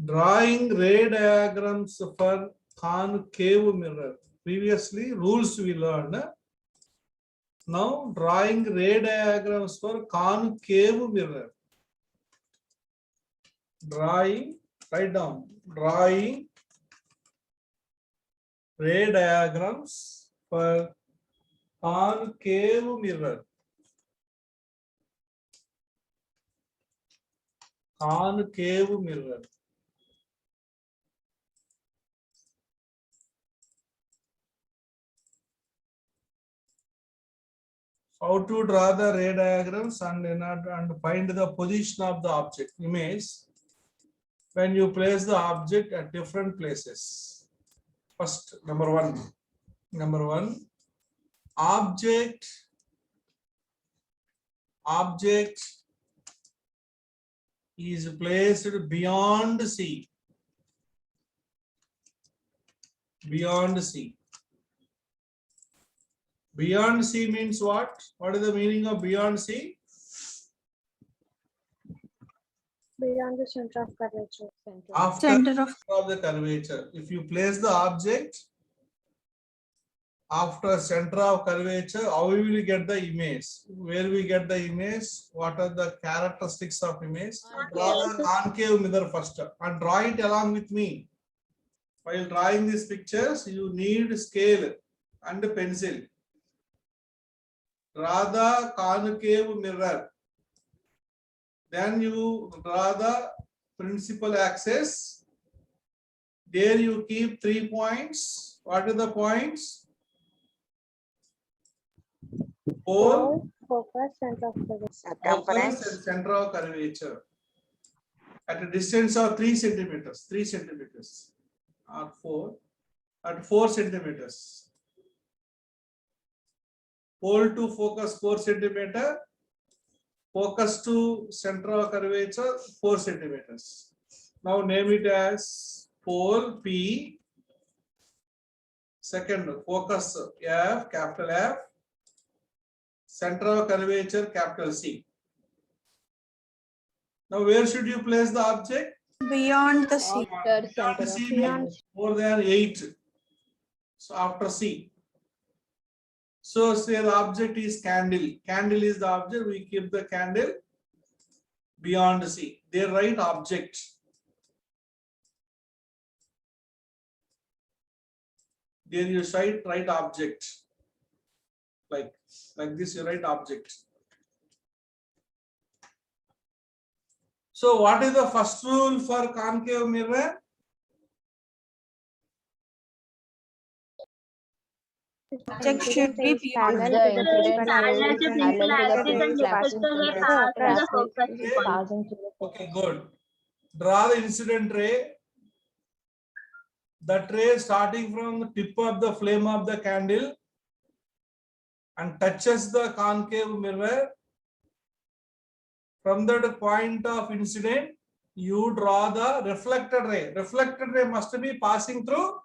Drawing ray diagrams for concave mirror. Previously, rules we learned. Now, drawing ray diagrams for concave mirror. Drawing, write down. Drawing ray diagrams for concave mirror. Concave mirror. How to draw the ray diagrams and find the position of the object image when you place the object at different places. First, number one, object is placed beyond C. Beyond C. Beyond C means what? What is the meaning of beyond C? Beyond the center of curvature. After Center of the curvature. If you place the object after center of curvature, how we will get the image? Where we get the image? What are the characteristics of image? Draw the concave mirror first and draw it along with me. While drawing these pictures, you need scale and pencil. Draw the concave mirror. Then you draw the principal axis. There you keep 3 points. What are the points? Pole, Focus, center of curvature. focus, and center of curvature. At a distance of 3 centimeters, 3 centimeters, or 4, at 4 centimeters. Pole to focus 4 centimeter, focus to center of curvature 4 centimeters. Now name it as pole P, second focus F, capital F, center of curvature capital C. Now where should you place the object? beyond the sea. Beyond C means more than 8. So after C. So say the object is candle. Candle is the object. We keep the candle beyond C. They write object. There you write object. Like this you write object. So what is the first rule for concave mirror? Object should be beyond. Okay, good. Draw the incident ray. That ray starting from the tip of the flame of the candle and touches the concave mirror. From that point of incident, you draw the reflected ray. Reflected ray must be passing through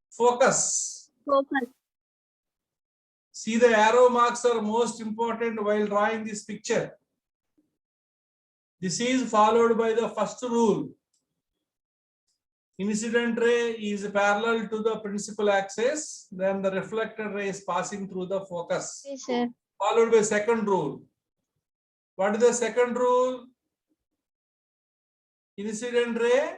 focus. See, the arrow marks are most important while drawing this picture. This is followed by the first rule. Incident ray is parallel to the principal axis, then the reflected ray is passing through the focus. Yes, sir. Followed by second rule. What is the second rule? Incident ray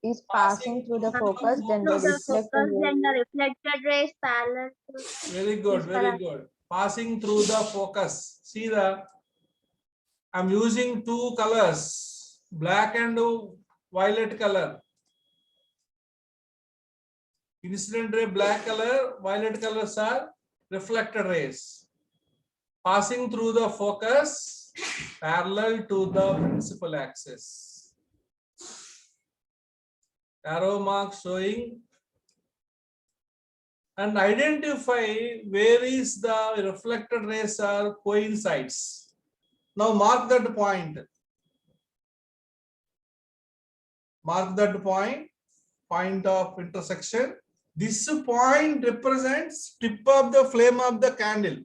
is passing through the focus, then the reflected ray is parallel to. Very good, very good. Passing through the focus. See I'm using 2 colors, black and violet color. Incident ray black color, violet colors are reflected rays. Passing through the focus parallel to the principal axis. Arrow mark showing. And identify where is the reflected rays are coincides. Now mark that point. Mark that point, point of intersection. This point represents tip of the flame of the candle.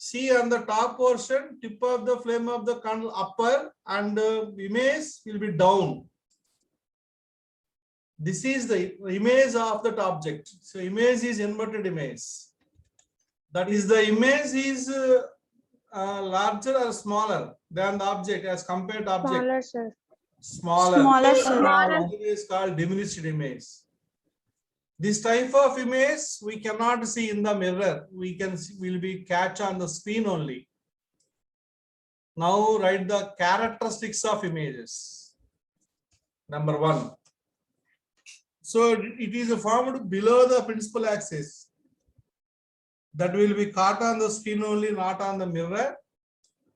See on the top portion, tip of the flame of the candle upper and image will be down. This is the image of that object. So image is inverted image. That is the image is larger or smaller than the object as compared to object. Smaller, sir. Smaller. Smaller, sir. Smaller. It is called diminished image. This type of image we cannot see in the mirror. We can see, will be catch on the screen only. Now write the characteristics of images. Number 1. So it is formed below the principal axis. That will be caught on the screen only, not on the mirror.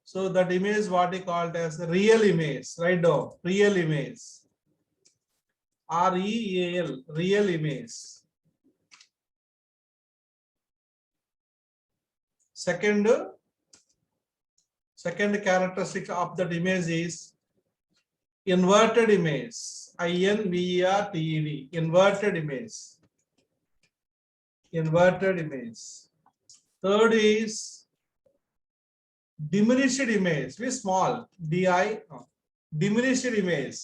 So that image what we called as real image. Write down real image. REAL, real image. Second characteristic of that image is inverted image. INVERTED, inverted image. Inverted image. Third is diminished image, very small, DI, diminished image.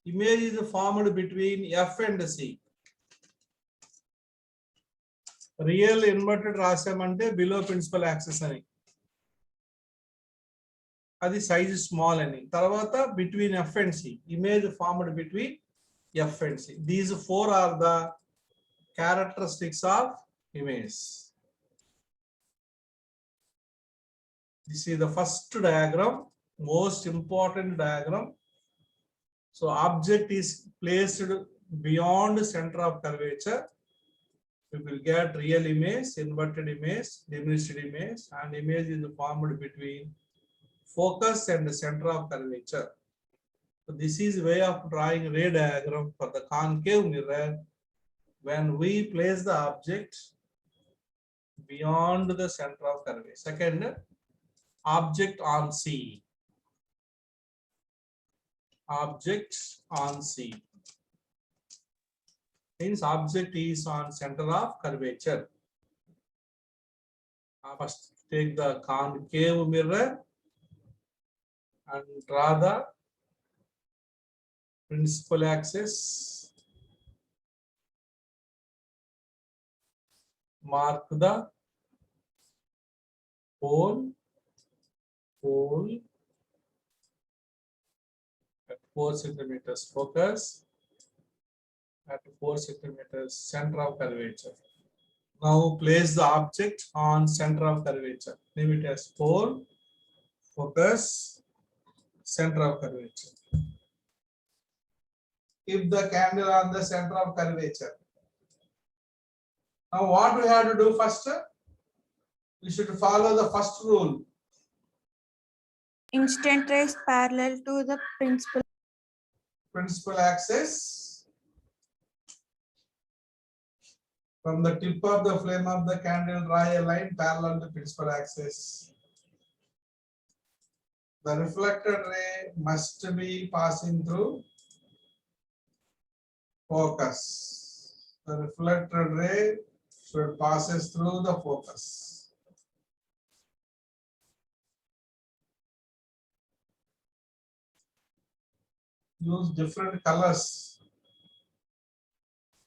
Image is formed between F and C. Real inverted రాసామంటే below principal axis అని. అది size small అని. తర్వాత between F and C. Image formed between F and C. These 4 are the characteristics of image. This is the first diagram, most important diagram. So object is placed beyond center of curvature. We will get real image, inverted image, diminished image, and image is formed between focus and the center of curvature. So this is way of drawing ray diagram for the concave mirror when we place the object beyond the center of curvature. Second, object on C. Object on C means object is on center of curvature. First take the concave mirror and draw the principal axis. Mark the pole at 4 centimeters focus, at 4 centimeters center of curvature. Now place the object on center of curvature. Name it as pole, focus, center of curvature. Keep the candle on the center of curvature. Now what we have to do first? We should follow the first rule. Instant rays parallel to the Principal axis. From the tip of the flame of the candle, draw a line parallel to principal axis. The reflected ray must be passing through focus. The reflected ray should passes through the focus. Use different colors.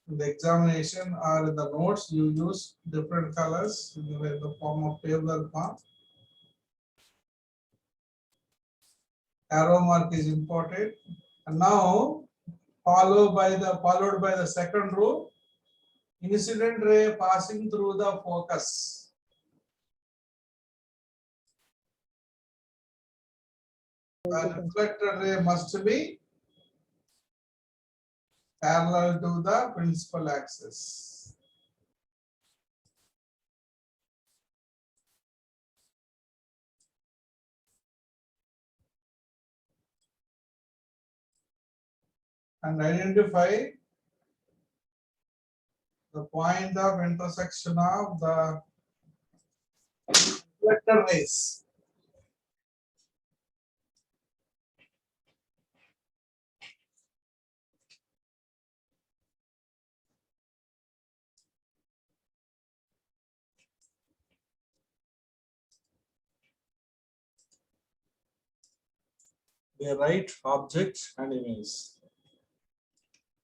In the examination or in the notes, you use different colors in the form of table form. Arrow mark is important. And now followed by the second rule, incident ray passing through the focus. The reflected ray must be parallel to the principal axis. And identify the point of intersection of the reflected rays. They write object and image.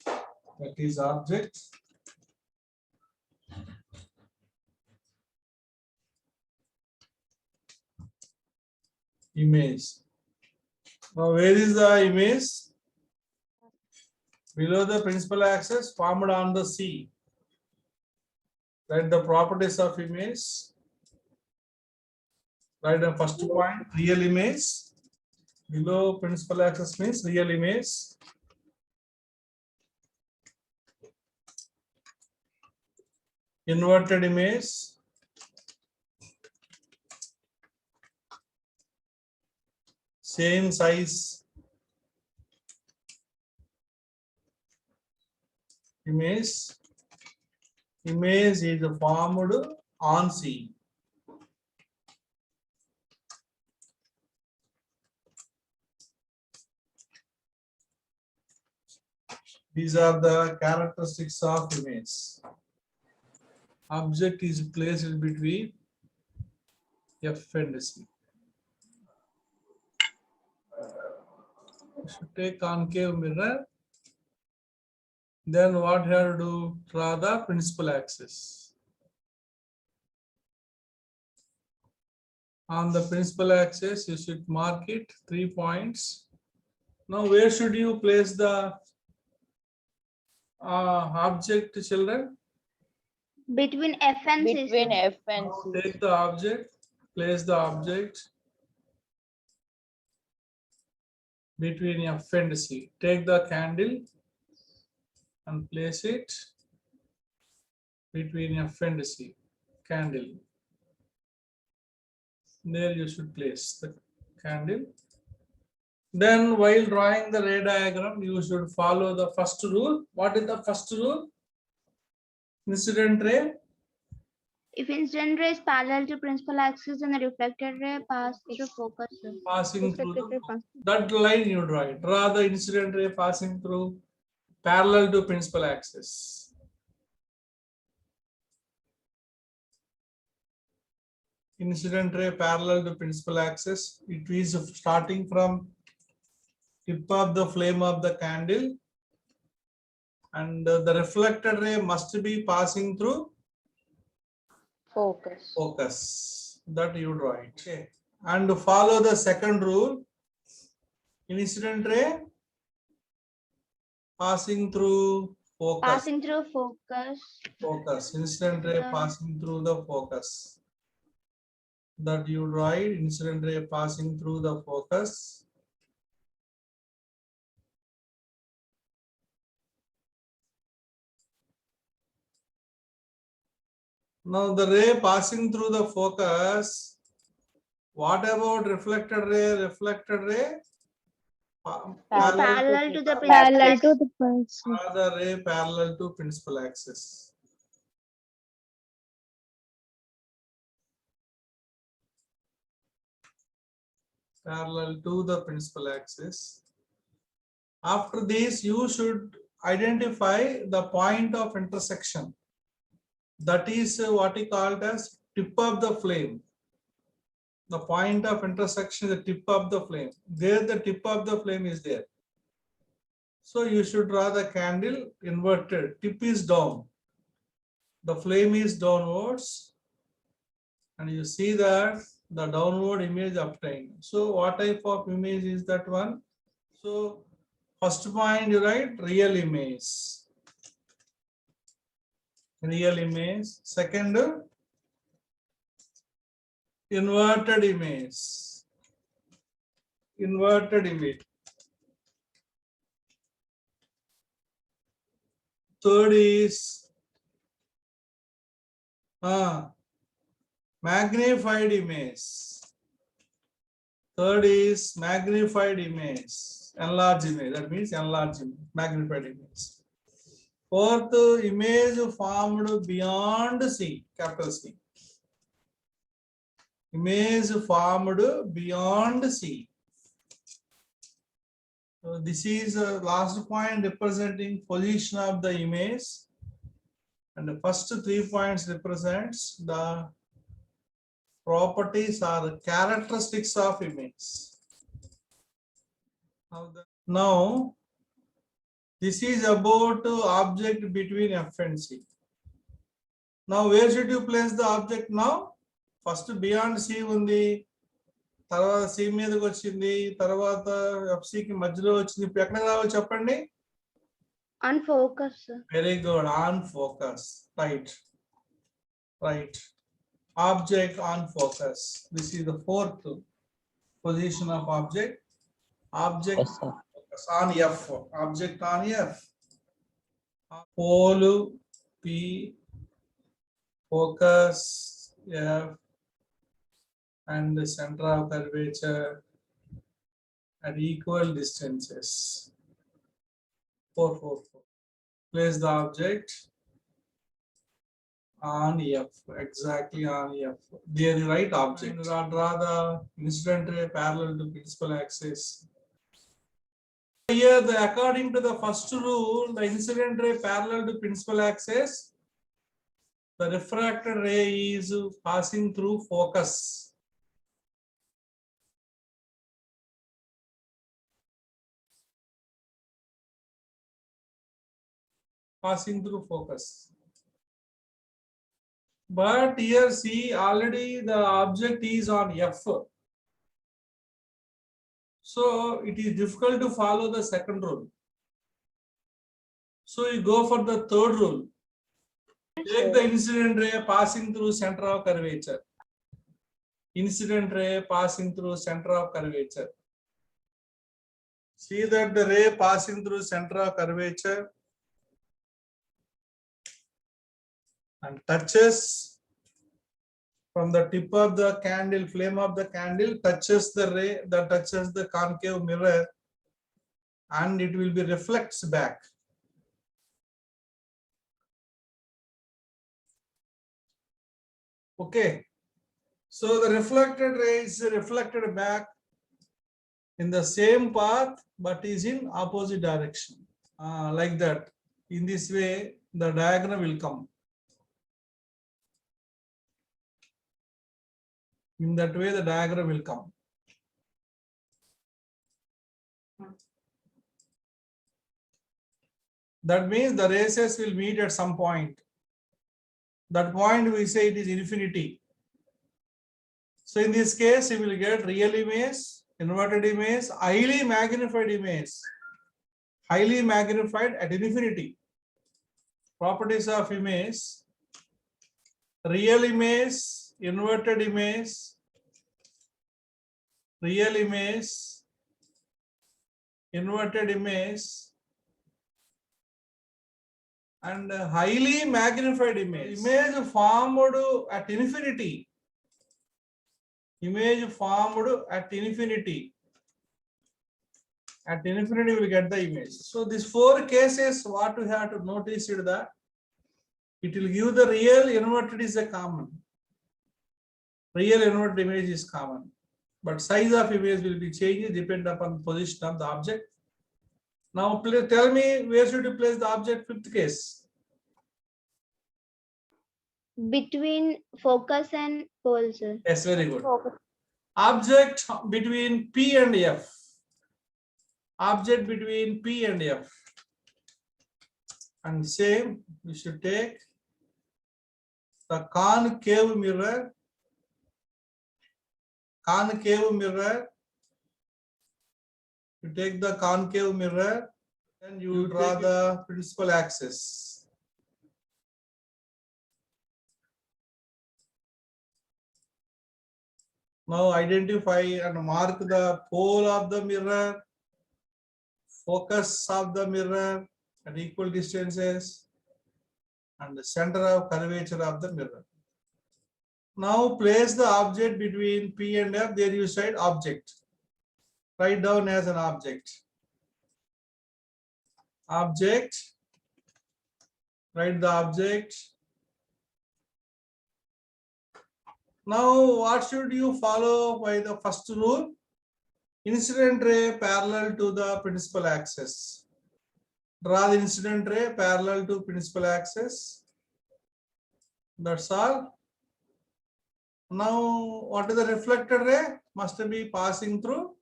That is object. Image. Now where is the image? Below the principal axis formed on the C. Write the properties of image. Write the first point, real image. Below principal axis means real image. Inverted image. Same size image. Image is formed on C. These are the characteristics of image. Object is placed between F and C. You should take concave mirror. Then what you have to do? Draw the principal axis. On the principal axis, you should mark it 3 points. Now, where should you place the object, children? Between F and C. Between F and Now, C. take the object, place the object between F and C. Take the candle and place it between F and C. Candle. There you should place the candle. Then while drawing the ray diagram, you should follow the first rule. What is the first rule? Incident ray. If incident ray is parallel to principal axis, then the reflected ray pass through focus. Passing through Reflected ray the, pass. that line you draw it. Draw the incident ray passing through parallel to principal axis. Incident ray parallel to principal axis. It is starting from tip of the flame of the candle, and the reflected ray must be passing through Focus. focus. That you draw it. Okay. And follow the second rule. Incident ray passing through focus. Passing through focus. Focus. Incident ray passing through the focus. That you draw it. Incident ray passing through the focus. Now the ray passing through the focus. What about reflected ray? Reflected ray Parallel to the Parallel principal to axis. the principal. the ray parallel to principal axis. Parallel to the principal axis. After this, you should identify the point of intersection. That is what we call as tip of the flame. The point of intersection is the tip of the flame. There the tip of the flame is there. So you should draw the candle inverted. Tip is down. The flame is downwards. And you see that the downward image obtained. So what type of image is that one? So first point you write real image. Real image. Second, inverted image. Inverted image. Third is magnified image. Third is magnified image. Enlarged image. That means enlarged image. Magnified image. Fourth, image formed beyond C. Capital C. Image formed beyond C. So this is the last point representing position of the image, and the first 3 points represents the properties or characteristics of image. Now, this is about object between F and C. Now, where should you place the object now? First beyond C ఉంది, తర్వాత C మీదకి వచ్చింది, తర్వాత FC కి మధ్యలో వచ్చింది. ఇప్పుడు ఎక్కడికి రావాలి చెప్పండి? On focus, sir. Very good. On focus. Right. Right. Object on focus. This is the fourth position of object. Object Yes, sir. focus on F. Object on F. Pole P. Focus F. And the center of curvature at equal distances. 4, 4, 4. Place the object on F, exactly on F. They are the right object. Draw the incident ray parallel to principal axis. Here, according to the first rule, the incident ray parallel to principal axis, the refracted ray is passing through focus. Passing through focus. But here see, already the object is on F. So it is difficult to follow the second rule. So you go for the third rule. Take the incident ray passing through center of curvature. Incident ray passing through center of curvature. See that the ray passing through center of curvature and touches from the tip of the candle, flame of the candle, touches the ray that touches the concave mirror, and it will be reflects back. Okay, so the reflected ray is reflected back in the same path but is in opposite direction, like that. In this way the diagram will come. In that way the diagram will come. That means the races will meet at some point. That point we say it is infinity. So in this case you will get real image, inverted image, highly magnified image. Highly magnified at infinity. Properties of image: real image, inverted image, real image, inverted image, and highly magnified image. Image formed at infinity. Image formed at infinity. At infinity we will get the image. So these four cases, what we have to notice is that it will give the real, inverted is a common. Real inverted image is common, but size of image will be changed depending upon position of the object. Now please tell me, where should you place the object? Fifth case. Between focus and pole, sir. Yes, very good. Object between P and F. Object between P and F. And same, we should take the concave mirror. Concave mirror. You take the concave mirror, and you draw the principal axis. Now identify and mark the pole of the mirror, focus of the mirror at equal distances, and the center of curvature of the mirror. Now place the object between P and F. There you said object. Write down as an object. Object. Write the object. Now what should you follow by the first rule? Incident ray parallel to the principal axis. Draw the incident ray parallel to principal axis. That's all. Now what is the reflected ray? Must be passing through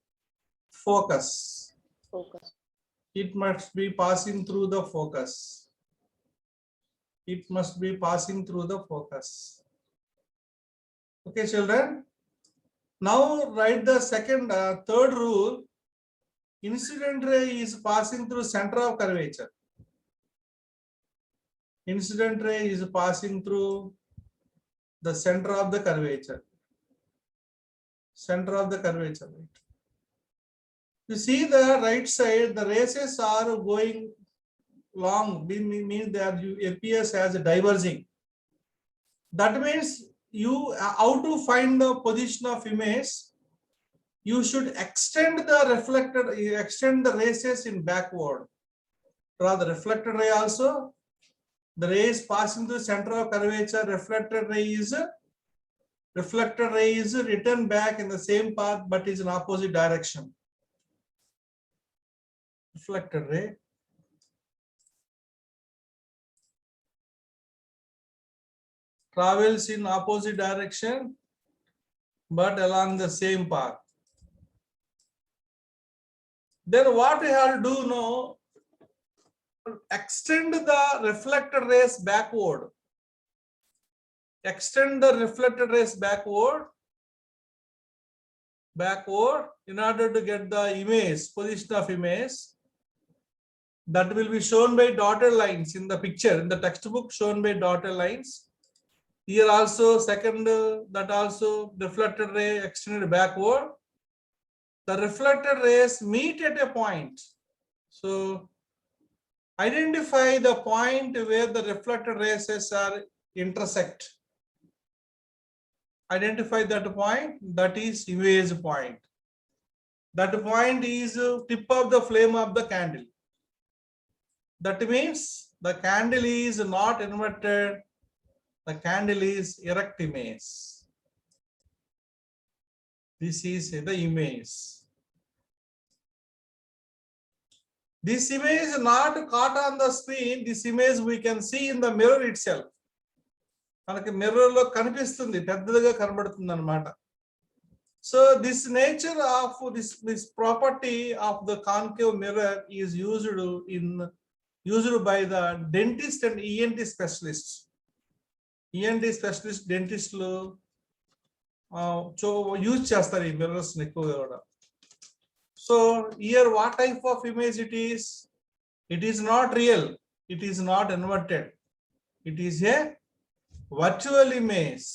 focus. focus. It must be passing through the focus. It must be passing through the focus. Okay, children. Now write the third rule. Incident ray is passing through center of curvature. Incident ray is passing through the center of the curvature. Center of the curvature. Right? You see the right side, the races are going long, means they are appears as diverging. That means how to find the position of image, you should extend the races in backward. Draw the reflected ray also. The ray is passing through center of curvature. Reflected ray is returned back in the same path but is in opposite direction. Reflected ray. Travels in opposite direction but along the same path. Then what we have to do now, extend the reflected rays backward. Extend the reflected rays backward in order to get the image, position of image. That will be shown by dotted lines in the picture, in the textbook shown by dotted lines. Here also that also reflected ray extended backward. The reflected rays meet at a point. So identify the point where the reflected rays are intersect. Identify that point, that is image point. That point is tip of the flame of the candle. That means the candle is not inverted, the candle is erect image. This is the image. This image is not caught on the screen. This image we can see in the mirror itself. మనకి mirror లో కనిపిస్తుంది, పెద్దదిగా కనబడుతుంది అన్నమాట. So this nature of this property of the concave mirror is used by the dentist and ENT specialists. ENT specialist dentist lo use చేస్తారు ఈ mirrors ని ఎక్కువగా కూడా. So here what type of image it is? It is not real. It is not inverted. It is a virtual image.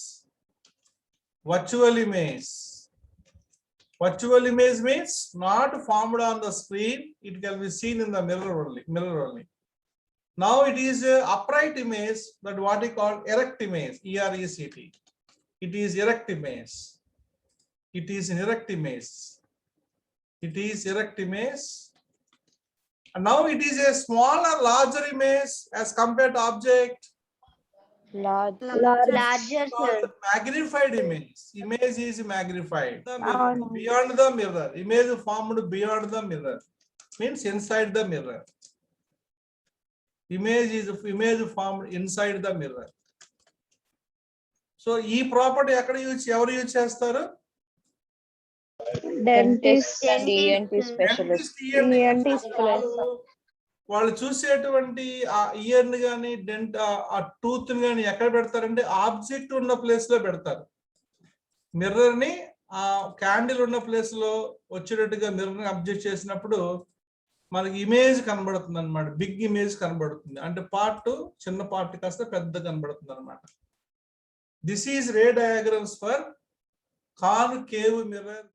Virtual image. Virtual image means not formed on the screen. It can be seen in the mirror only. Now it is a upright image, that what we call erect image. ERECT. It is erect image. It is an erect image. It is erect image. And now it is a smaller, larger image as compared to object. Larger, sir. Magnified image. Image is magnified. Beyond the mirror. Image formed beyond the mirror. Means inside the mirror. Image formed inside the mirror. So, this property ఎవరు use చేస్తారు? Dentist and ENT specialist. ENT వాళ్ళు చూసేటువంటి ఆ year ని కానీ ఆ tooth ని కానీ ఎక్కడ పెడతారంటే ఆబ్జెక్ట్ ఉన్న ప్లేస్ లో పెడతారు. మిర్రర్ ని ఆ క్యాండిల్ ఉన్న ప్లేస్ లో వచ్చేటట్టుగా మిర్రర్ ని అబ్జెక్ట్ చేసినప్పుడు మనకి ఇమేజ్ కనబడుతుంది అనమాట. బిగ్ ఇమేజ్ కనబడుతుంది, అంటే పార్ట్ చిన్న పార్ట్ కాస్త పెద్ద కనబడుతుంది అనమాట. This is ray diagrams for concave mirror.